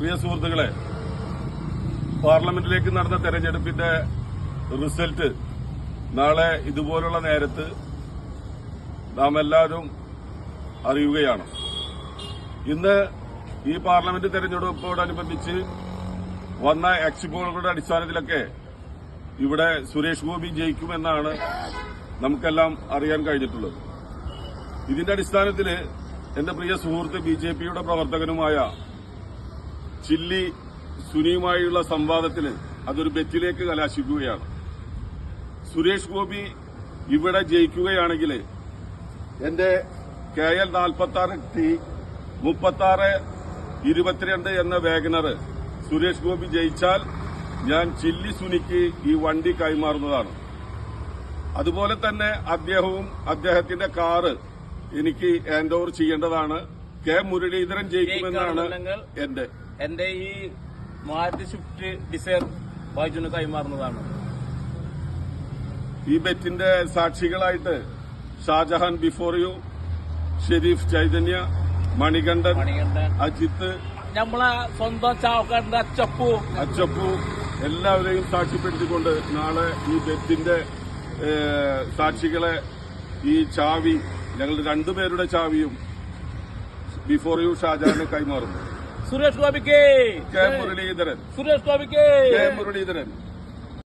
പ്രിയ സുഹൃത്തുക്കളെ, പാർലമെന്റിലേക്ക് നടന്ന തെരഞ്ഞെടുപ്പിന്റെ റിസൾട്ട് നാളെ ഇതുപോലുള്ള നേരത്ത് നാം എല്ലാവരും അറിയുകയാണ്. ഇന്ന് ഈ പാർലമെന്റ് തെരഞ്ഞെടുപ്പോടനുബന്ധിച്ച് വന്ന എക്സിറ്റ് പോളുകളുടെ അടിസ്ഥാനത്തിലൊക്കെ ഇവിടെ സുരേഷ് ഗോപി ജയിക്കുമെന്നാണ് നമുക്കെല്ലാം അറിയാൻ കഴിഞ്ഞിട്ടുള്ളത്. ഇതിന്റെ അടിസ്ഥാനത്തിൽ എന്റെ പ്രിയ സുഹൃത്ത് ബിജെപിയുടെ പ്രവർത്തകനുമായ ചില്ലി സുനിയുമായുള്ള സംവാദത്തിന് അതൊരു ബെറ്റിലേക്ക് കലാശിക്കുകയാണ്. സുരേഷ് ഗോപി ഇവിടെ ജയിക്കുകയാണെങ്കിൽ എന്റെ KL 46T 3622 എന്ന വാഗനർ സുരേഷ് ഗോപി ജയിച്ചാൽ ഞാൻ ചില്ലി സുനിക്ക് ഈ വണ്ടി കൈമാറുന്നതാണ്. അതുപോലെ തന്നെ അദ്ദേഹവും അദ്ദേഹത്തിന്റെ കാറ് എനിക്ക് ഹാൻഡ് ഓവർ ചെയ്യേണ്ടതാണ്. കെ മുരളീധരൻ ജയിക്കുമെന്നാണ് എന്റെ ഈ മാരുതി സ്വിഫ്റ്റ് ഡിസയർ ബൈജുന് കൈമാറുന്നതാണ്. ഈ ബെറ്റിന്റെ സാക്ഷികളായിട്ട് ഷാജഹാൻ ബിഫോർ യു, ഷെരീഫ് ചൈതന്യ, മണികണ്ഠൻ, അജിത്ത്, നമ്മളെ സ്വന്തം ചാവക്കാടിന്റെ അച്ചപ്പു എല്ലാവരെയും സാക്ഷ്യപ്പെടുത്തിക്കൊണ്ട് നാളെ ഈ ബെറ്റിന്റെ സാക്ഷികളെ ഈ ചാവി ഞങ്ങളുടെ രണ്ടുപേരുടെ ചാവിയും ബിഫോർ യു ഷാജഹാനെ കൈമാറുന്നു. സുരേഷ് ഗോപിക്ക് കെ മുരളീധരൻ. സുരേഷ് ഗോപിക്ക് കെ മുരളീധരൻ.